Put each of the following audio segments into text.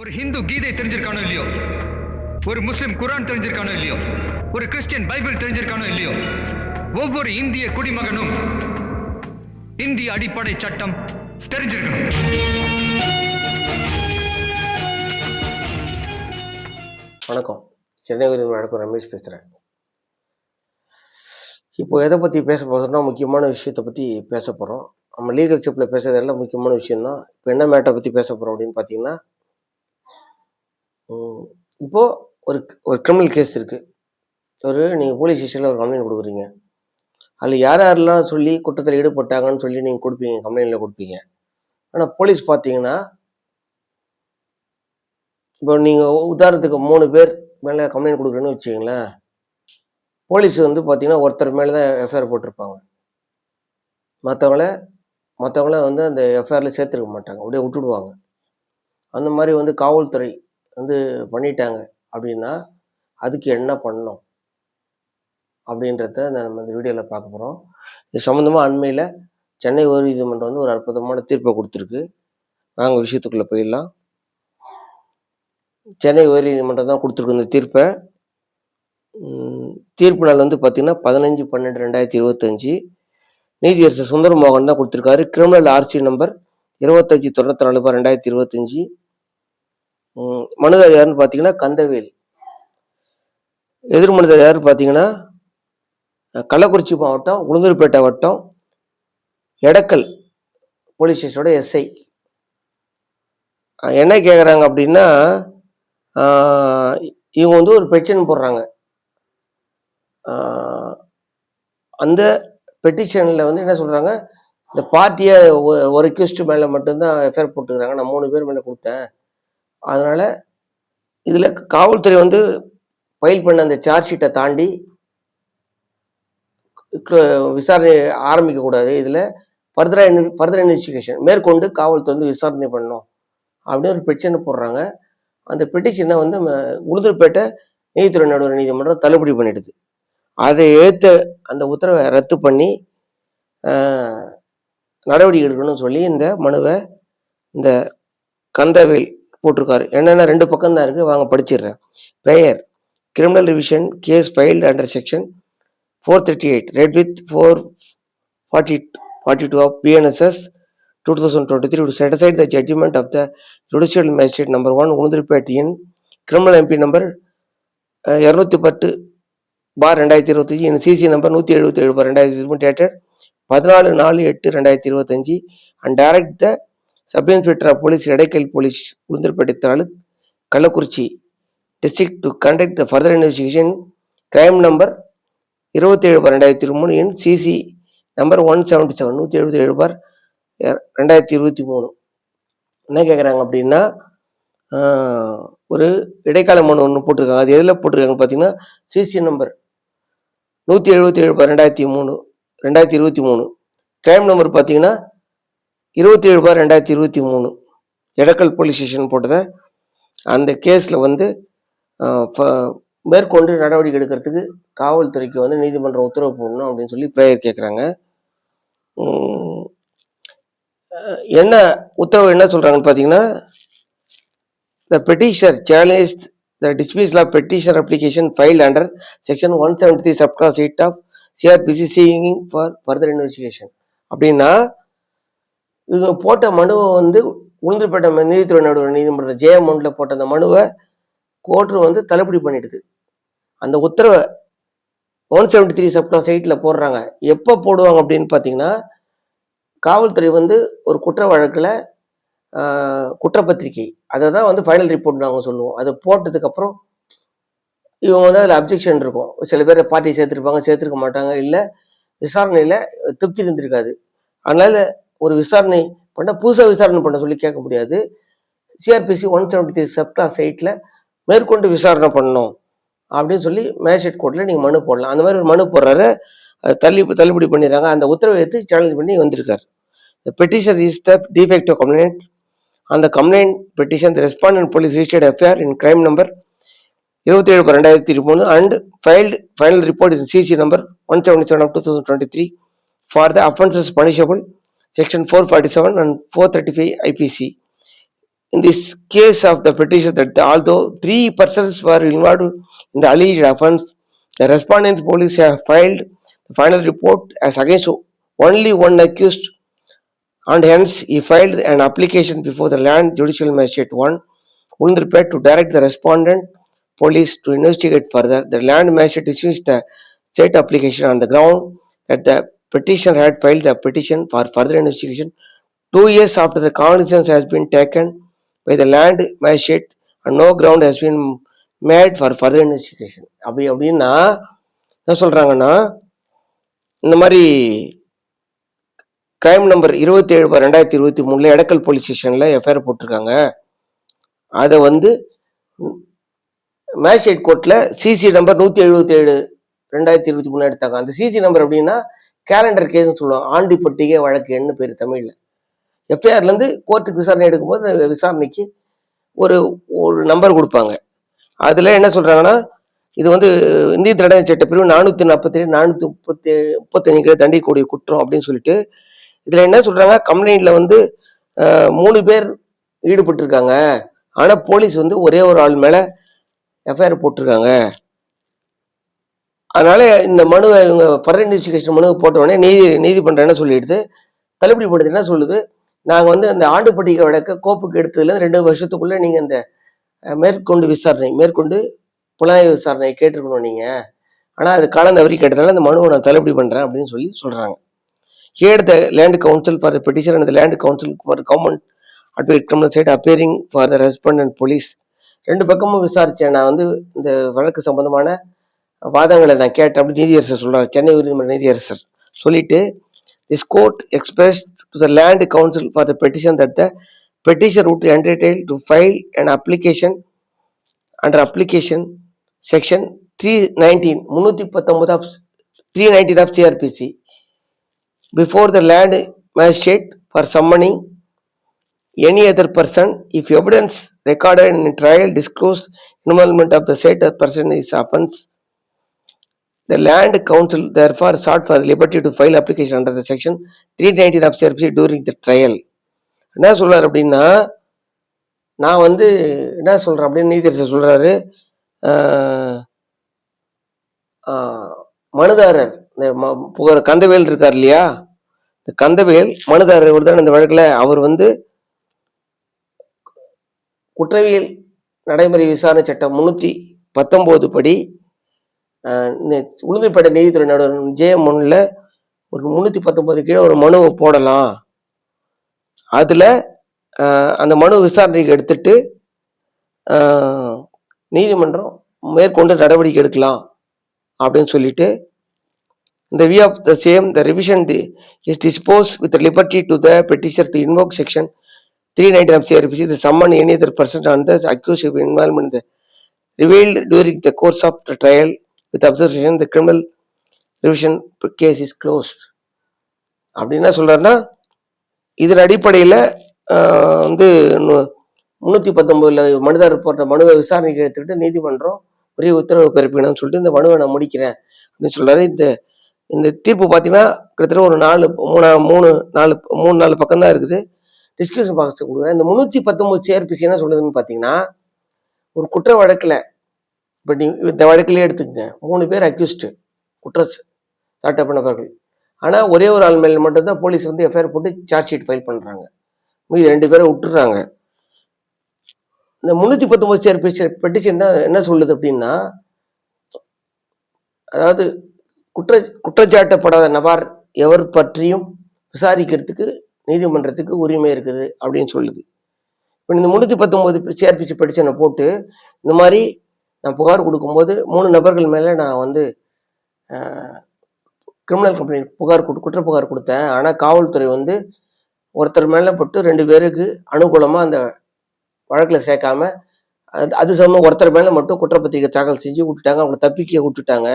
ஒரு ஹிந்து கீதை தெரிஞ்சிருக்கானோ இல்லையோ, ஒரு முஸ்லிம் குரான் தெரிஞ்சிருக்கானோ இல்லையோ, ஒரு கிறிஸ்டியன் பைபிள் தெரிஞ்சிருக்கானோ இல்லையோ, ஒவ்வொரு இந்திய குடிமகனும் இந்திய அடிப்படை சட்டம் தெரிஞ்சிருக்கணும். வணக்கம். சென்னை உயர்நீதிமன்ற வழக்கு ரமேஷ் பேசுகிறேன். இப்போ எதை பற்றி பேச போகிறோம்னா, முக்கியமான விஷயத்தை பற்றி பேச போகிறோம். நம்ம லீகல் ஷிப்பில் பேசுறதெல்லாம் முக்கியமான விஷயம்தான். இப்போ என்ன மேட்டரை பற்றி பேச போகிறோம் அப்படின்னு பார்த்தீங்கன்னா, இப்போது ஒரு கிரிமினல் கேஸ் இருக்குது. நீங்கள் போலீஸ் ஸ்டேஷனில் ஒரு கம்ப்ளைண்ட் கொடுக்குறீங்க. அதில் யாரெல்லாம் சொல்லி குற்றத்தில் ஈடுபட்டாங்கன்னு சொல்லி நீங்கள் கொடுப்பீங்க, கம்ப்ளைண்டில் கொடுப்பீங்க. ஆனால் போலீஸ் பார்த்தீங்கன்னா, இப்போ நீங்கள் உதாரணத்துக்கு 3 பேர் மேலே கம்ப்ளைண்ட் கொடுக்குறேன்னு வச்சுக்கிங்களேன். போலீஸ் பார்த்தீங்கன்னா ஒருத்தர் மேலே தான் எஃப்ஐஆர் போட்டிருப்பாங்க. மற்றவங்கள அந்த எஃப்ஐஆரில் சேர்த்துருக்க மாட்டாங்க, அப்படியே விட்டுடுவாங்க. அந்த மாதிரி காவல்துறை பண்ணிட்டாங்க அப்படின்னா அதுக்கு என்ன பண்ணணும் அப்படின்றத நம்ம இந்த வீடியோவில் பார்க்க போகிறோம். இது சம்மந்தமாக அண்மையில் சென்னை உயர்நீதிமன்றம் ஒரு அற்புதமான தீர்ப்பை கொடுத்துருக்கு. நாங்கள் விஷயத்துக்குள்ளே போயிடலாம். சென்னை உயர்நீதிமன்றம் தான் கொடுத்துருக்கு இந்த தீர்ப்பை. தீர்ப்பு நாள் பார்த்தீங்கன்னா 15/12/2025. நீதியரசர் சுந்தரமோகன் தான் கொடுத்துருக்காரு. Criminal RC number 2594/2025. மனுதார் யாருன்னு பார்த்தீங்கன்னா கந்தவேல். எதிர் மனுதார் யாருன்னு பார்த்தீங்கன்னா கள்ளக்குறிச்சி மாவட்டம் உளுந்தூர்பேட்டை வட்டம் எடக்கல் போலீஸ் ஸ்டேஷனோட SI. என்ன கேட்குறாங்க அப்படின்னா, இவங்க ஒரு பெட்டிஷன் போடுறாங்க. அந்த பெட்டிஷனில் என்ன சொல்கிறாங்க, இந்த பார்ட்டியை ஒரு அக்யூஸ்ட் மேலே மட்டும்தான் எஃப்ஐஆர் போட்டுக்கிறாங்க. நான் 3 பேர் மேலே கொடுத்தேன். அதனால் இதில் காவல்துறை ஃபைல் பண்ண அந்த சார்ஜ் ஷீட்டை தாண்டி விசாரணை ஆரம்பிக்கக்கூடாது. இதில் ஃபர்தர் இன்வெஸ்டிகேஷன் மேற்கொண்டு காவல்துறை விசாரணை பண்ணணும் அப்படின்னு ஒரு பெட்டிஷனை போடுறாங்க. அந்த பெட்டிஷனை உளுந்தூர்பேட்டை நீதித்துறை நடுவர் நீதிமன்றம் தள்ளுபடி பண்ணிடுது. அதை ஏற்ற அந்த உத்தரவை ரத்து பண்ணி நடவடிக்கை எடுக்கணும்னு சொல்லி இந்த மனுவை இந்த கந்தவேல் போட்டிருக்காரு. என்னென்னா 2 பக்கம் தான் இருக்குது, வாங்க படிச்சிடுறேன். Prayer criminal revision case filed under section 438 read with 442 of BNSS 2023 to set aside the judgment of the Judicial Magistrate No. 1 உளுந்தூர்பேட்டையின் criminal MP number 210/2025 in CC number 177/2025 dated 14/4/8/2025 and direct the Sub Inspector of Police Edaikkal police Ulundurpet taluk Kallakurichi district to conduct the further investigation crime number 27/2023 in CC number 177 177/2023. என்ன கேட்குறாங்க அப்படின்னா, ஒரு இடைக்கால மனு ஒன்று போட்டிருக்காங்க. அது எதில் போட்டிருக்காங்க பார்த்தீங்கன்னா, CC நம்பர் 177/2023 கிரைம் நம்பர் பார்த்தீங்கன்னா 27/2023 எடக்கல் போலீஸ் ஸ்டேஷன் போட்டதை அந்த கேஸில் மேற்கொண்டு நடவடிக்கை எடுக்கிறதுக்கு காவல்துறைக்கு நீதிமன்றம் உத்தரவு போடணும் அப்படின்னு சொல்லி ப்ரேயர் கேட்குறாங்க. என்ன உத்தரவு என்ன சொல்கிறாங்கன்னு பார்த்தீங்கன்னா, the petitioner challenged the dismissal of petitioner application filed under section 173 subclass 8 of CRPC seeking for further investigation. அப்படின்னா இவங்க போட்ட மனுவை உளுந்தூர்பேட்டை நீதித்துறை நடுவர் நீதிமன்றம் JM1 போட்ட அந்த மனுவை கோர்ட்டு தள்ளுபடி பண்ணிடுது. அந்த உத்தரவை 173 சப்கிளாஸ் 8 போடுறாங்க. எப்போ போடுவாங்க அப்படின்னு பார்த்தீங்கன்னா, காவல்துறை ஒரு குற்ற வழக்கில் குற்றப்பத்திரிகை அதை தான் ஃபைனல் ரிப்போர்ட் நாங்கள் சொல்லுவோம். அதை போட்டதுக்கப்புறம் இவங்க அதில் அப்ஜெக்ஷன் இருக்கும். சில பேர் பார்ட்டி சேர்த்துருப்பாங்க, சேர்த்துருக்க மாட்டாங்க, இல்லை விசாரணையில் திருப்தி இருந்திருக்காது. அதனால் ஒரு விசாரணை பண்ண புதுசாக விசாரணை பண்ண சொல்லி கேட்க முடியாது. CRPC 173 சப்கிளாஸ் 8 மேற்கொண்டு விசாரணை பண்ணணும் அப்படின்னு சொல்லி மேஜிஸ்ட்ரேட் கோர்ட்டில் நீங்கள் மனு போடலாம். அந்த மாதிரி ஒரு மனு போடுறாரு. அதை தள்ளுபடி பண்ணிடுறாங்க. அந்த உத்தரவை எடுத்து சேலஞ்ச் பண்ணி வந்திருக்காரு. The petition is the de facto complaint. On the complaint petition, the respondent police registered FIR in crime number 27/2023 and filed final report in CC number 177 of 2023 for the offences punishable section 447 and 435 IPC. in this case of the petition that although 3 persons were involved in the alleged offence, the respondent police have filed the final report as against only one accused, and hence he filed an application before the Land Judicial Magistrate 1, Ulundirpet, to direct the respondent police to investigate further. The Land Magistrate dismissed the state application on the ground that the petitioner had filed the petition for further investigation 2 years after the cognizance has been taken by the Land Magistrate and no ground has been made for further investigation. அப்படின்னா என்ன சொல்றாங்கன்னா, இந்த மாதிரி crime number 27/2023 Edakkal police ஸ்டேஷன்ல FIR போட்டிருக்காங்க. அதை வந்து magistrate கோர்ட்ல சிசி நம்பர் 177/2023 எடுத்தாங்க. அந்த சிசி நம்பர் அப்படின்னா கேலண்டர் கேஸ்ன்னு சொல்லுவாங்க, ஆண்டி பட்டிகை வழக்கு என்ன பேர் தமிழ்ல. எஃப்ஐஆர்ல இருந்து கோர்ட்டுக்கு விசாரணை எடுக்கும்போது விசாரணைக்கு ஒரு ஒரு நம்பர் கொடுப்பாங்க. அதுல என்ன சொல்றாங்கன்னா, இது வந்து இந்திய தண்டனை சட்ட பிரிவு 447 435 தண்டிக்கக்கூடிய குற்றம் அப்படின்னு சொல்லிட்டு, இதுல என்ன சொல்றாங்க, கம்ப்ளைண்ட்ல வந்து 3 பேர் ஈடுபட்டு இருக்காங்க. ஆனா போலீஸ் வந்து ஒரே ஒரு ஆள் மேல எஃப்ஐஆர் போட்டிருக்காங்க. அதனால இந்த மனுவை இவங்க ஃபர்தர் இன்வெஸ்டிகேஷன் மனு போட்ட உடனே நீதிமன்றம் என்ன சொல்லிடுது, தள்ளுபடி படுத்து என்ன சொல்லுது, நாங்க வந்து அந்த ஆண்டு பட்டிகை வழக்க கோப்புக்கு எடுத்ததுல 2 வருஷத்துக்குள்ள நீங்க இந்த மேற்கொண்டு புலனாய்வு விசாரணை கேட்டிருக்கணும் நீங்க. ஆனா அது காலம் தவறி கேட்டதால அந்த மனுவை நான் தள்ளுபடி பண்றேன் அப்படின்னு சொல்றாங்க. Here the Land Council for the petitioner and the Land Council for Government Advocate Criminal Side appearing for the respondent police. 2 பக்கமும் விசாரிச்சேன். நான் வந்து இந்த வழக்கு சம்பந்தமான வாதங்களை நான் கேட்டேன் அப்படி நீதியரசர் சொல்றாரு. சென்னை உயர்நீதிமன்ற நீதியரசர் சொல்லிட்டு, this court expressed to the Land Council for the petition that the petitioner would be entitled to file an application under application section 319 of 319 of CRPC before the land magistrate for summoning any other person if evidence recorded in a trial disclose involvement of the said person is offence. The Land Council therefore sought for the liberty to file application under the section 319 of CRPC during the trial. என்ன சொல்றாரு அப்படின்னா, நான் வந்து என்ன சொல்றேன் அப்படின்னு நீதியரசர் சொல்றாரு, மனுதாரர் இந்த கந்தவேல் இருக்கார் இல்லையா, இந்த கந்தவேல் மனுதாரர் இவர் இந்த வழக்குல அவர் வந்து குற்றவியல் நடைமுறை விசாரணை சட்டம் 319 படி உளுந்தூர்பேட்டை நீதித்துறை நடுவர் J1 ஒரு 319 கீழே ஒரு மனுவை போடலாம். அதுல அந்த மனு விசாரணைக்கு எடுத்துட்டு நீதிமன்றம் மேற்கொண்டு நடவடிக்கை எடுக்கலாம் அப்படின்னு சொல்லிட்டு, the view of the same, the revision is disposed with the liberty to the petitioner to invoke section 319 of CRPC to summon any other person on the accused of involvement in the revealed during the course of the trial with observation the criminal revision case is closed. அப்படின்னா சொல்றாருன்னா, இதன் அடிப்படையில் வந்து 319 மனுதாரர் போட்ட மனுவை விசாரணைக்கு எடுத்துக்கிட்டு நீதிமன்றம் ஒரே உத்தரவு பிறப்பிக்கணும்னு சொல்லிட்டு இந்த மனுவை நான் முடிக்கிறேன் அப்படின்னு சொல்றாரு. இந்த தீர்ப்பு பார்த்தீங்கன்னா கிட்டத்தட்ட ஒரு 3-4 பக்கம் தான் இருக்குது. டிஸ்கிரிப்ஷன் பாக்ஸ் கொடுக்குறேன். இந்த 319 CRPC என்ன சொல்லுதுன்னு பார்த்தீங்கன்னா, ஒரு குற்ற வழக்கில் இப்போ இந்த வழக்கிலே எடுத்துக்கங்க, 3 பேர் அக்யூஸ்டு குற்ற சாட்டப்பட்ட நபர்கள். ஆனால் ஒரே ஒரு ஆள் மேல் மட்டும்தான் போலீஸ் வந்து எஃப்ஐஆர் போட்டு சார்ஜ் ஷீட் ஃபைல் பண்ணுறாங்க, மீது 2 பேரை விட்டுறாங்க. இந்த 319 CRPC பெட்டிஷன் என்ன சொல்லுது அப்படின்னா, அதாவது குற்றச்சாட்டப்படாத நபர் எவர் பற்றியும் விசாரிக்கிறதுக்கு நீதிமன்றத்துக்கு உரிமை இருக்குது அப்படின்னு சொல்லுது. இப்போ இந்த 319 CRPC பெட்டிஷனை போட்டு இந்த மாதிரி நான் புகார் கொடுக்கும்போது 3 நபர்கள் மேலே நான் வந்து கிரிமினல் கம்ப்ளைண்ட் குற்ற புகார் கொடுத்தேன். ஆனால் காவல்துறை வந்து ஒருத்தர் மேலே போட்டு 2 பேருக்கு அனுகூலமாக அந்த வழக்கில் சேர்க்காம அது சமயம் ஒருத்தர் மேலே மட்டும் குற்றப்பத்திரிகை தாக்கல் செஞ்சு விட்டுட்டாங்க, அவங்களை தப்பிக்க விட்டுட்டாங்க.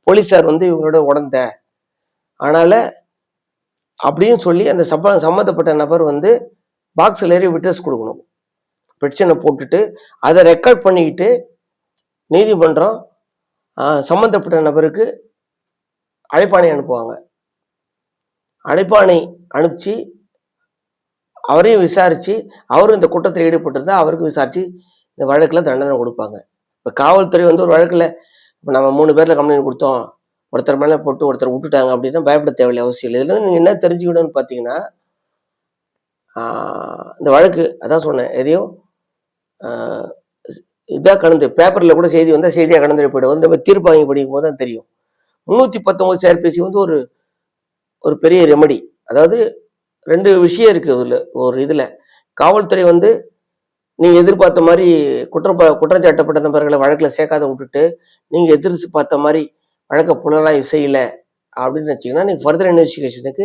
போலீஸார் வந்து இவங்களோட உடந்த அதனால அப்படின்னு சொல்லி அந்த சம்மந்தப்பட்ட நபர் வந்து பாக்ஸில் ஏறி விட்னஸ் கொடுக்கணும். பெட்டிஷனை போட்டுட்டு அதை ரெக்கார்ட் பண்ணிக்கிட்டு நீதிமன்றம் சம்மந்தப்பட்ட நபருக்கு அழைப்பாணை அனுப்புவாங்க. அழைப்பாணை அனுப்பிச்சு அவரையும் விசாரித்து அவரும் இந்த குற்றத்தில் ஈடுபட்டிருந்தா அவருக்கும் விசாரித்து இந்த வழக்கில் தண்டனை கொடுப்பாங்க. இப்போ காவல்துறை வந்து ஒரு வழக்கில் இப்போ நம்ம 3 பேரில் கம்ப்ளைண்ட் கொடுத்தோம், ஒருத்தர் மேலே போட்டு ஒருத்தர் விட்டுட்டாங்க அப்படின்னா பயப்பட தேவையில்லை, அவசியம் இல்லை. இதில் நீங்கள் என்ன தெரிஞ்சுக்கணும்னு பார்த்தீங்கன்னா, இந்த வழக்கு அதான் சொன்னேன், எதையும் இதாக கடந்து பேப்பரில் கூட செய்தி வந்தால் செய்தியாக கடந்து போய்டும். இந்த மாதிரி தீர்ப்பு வாங்கி படிக்கும் போது தான் தெரியும். 319 சிஆர்பிசி வந்து ஒரு பெரிய ரெமடி. அதாவது 2 விஷயம் இருக்குது அதில். ஒரு இதில் காவல்துறை வந்து நீங்கள் எதிர்பார்த்த மாதிரி குற்றஞ்சாட்டப்பட்ட நபர்களை வழக்கில் சேர்க்காத விட்டுட்டு நீங்கள் எதிர்பார்த்த மாதிரி வழக்கை புலனாய்வு செய்யலை அப்படின்னு வச்சிங்கன்னா நீங்கள் ஃபர்தர் இன்வெஸ்டிகேஷனுக்கு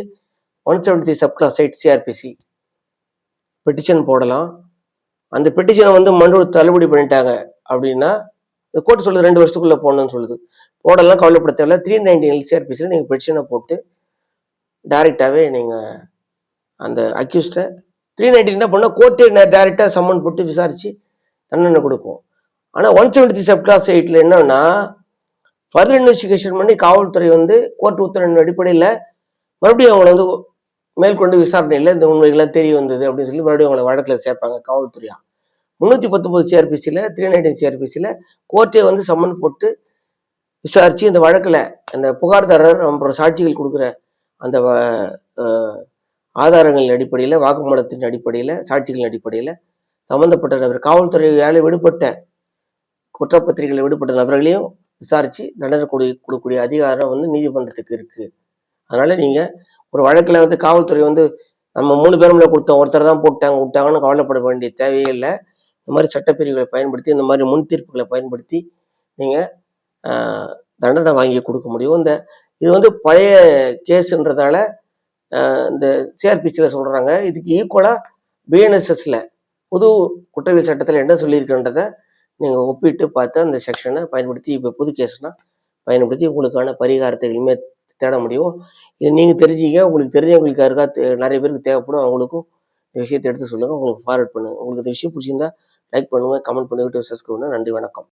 173 சப்கிளாஸ் 8 சிஆர்பிசி பெட்டிஷன் போடலாம். அந்த பெட்டிஷனை வந்து மனு தள்ளுபடி பண்ணிட்டாங்க அப்படின்னா கோர்ட் சொல்லுது 2 வருஷத்துக்குள்ளே போடணும்னு சொல்லுது. போடலாம், கவலைப்பட தேவையில்ல. 319 சிஆர்பிசியில் நீங்கள் பெட்டிஷனை போட்டு டைரெக்டாகவே நீங்கள் அந்த அக்யூஸ்டை 319 என்ன பண்ணால் கோர்ட்டே டைரெக்டாக சம்மன் போட்டு விசாரித்து தண்டனை கொடுக்கும். ஆனால் 173 சப்கிளாஸ் 8ல் என்னன்னா ஃபர்தர் இன்வெஸ்டிகேஷன் பண்ணி காவல்துறை வந்து கோர்ட் உத்தரவின் அடிப்படையில் மறுபடியும் அவங்கள வந்து மேற்கொண்டு விசாரணையில் இந்த உண்மைகள்லாம் தெரிய வந்தது அப்படின்னு சொல்லி மறுபடியும் அவங்களை வழக்கில் சேர்ப்பாங்க காவல்துறையா. 319 சிஆர்பிசியில் 319 சிஆர்பிசியில் கோர்ட்டே வந்து சம்மன் போட்டு விசாரித்து இந்த வழக்கில் அந்த புகார்தாரர் அப்புறம் சாட்சிகள் கொடுக்குற அந்த ஆதாரங்களின் அடிப்படையில், வாக்குமூலத்தின் அடிப்படையில், சாட்சிகளின் அடிப்படையில் சம்மந்தப்பட்ட நபர் காவல்துறையால் விடுபட்ட குற்றப்பத்திரிகையில் விடுபட்ட நபர்களையும் விசாரித்து தண்டனை கொடுக்கக்கூடிய அதிகாரம் வந்து நீதிமன்றத்துக்கு இருக்குது. அதனால் நீங்கள் ஒரு வழக்கில் வந்து காவல்துறை வந்து நம்ம 3 பேருமில் கொடுத்தோம், ஒருத்தர் தான் போட்டாங்க விட்டாங்கன்னு கவலைப்பட வேண்டிய தேவையே இல்லை. இந்த மாதிரி சட்டப்பிரிவுகளை பயன்படுத்தி, இந்த மாதிரி முன் தீர்ப்புகளை பயன்படுத்தி நீங்கள் தண்டனை வாங்கி கொடுக்க முடியும். இது வந்து பழைய கேஸுன்றதால இந்த சிஆர்பிசியில் சொல்கிறாங்க. இதுக்கு ஈக்குவலாக பிஎன்எஸ்எஸ்ல புது குற்றவியல் சட்டத்தில் என்ன சொல்லியிருக்குன்றதை நீங்கள் ஒப்பிட்டு பார்த்து அந்த செக்ஷனை பயன்படுத்தி இப்போ புது கேஸ்னால் பயன்படுத்தி உங்களுக்கான பரிகாரத்தை இனிமேல் தேட முடியும். இது நீங்கள் தெரிஞ்சிங்க, உங்களுக்கு தெரிஞ்சவங்களுக்கு யாருக்கா நிறைய பேருக்கு தேவைப்படும், அவங்களுக்கும் இந்த விஷயத்தை எடுத்து சொல்லுங்கள், உங்களுக்கு ஃபார்வர்ட் பண்ணுங்கள். உங்களுக்கு இந்த விஷயம் பிடிச்சிருந்தா லைக் பண்ணுங்கள், கமெண்ட் பண்ணி, வீடியோ சப்ஸ்கிரைப் பண்ணுங்கள். நன்றி, வணக்கம்.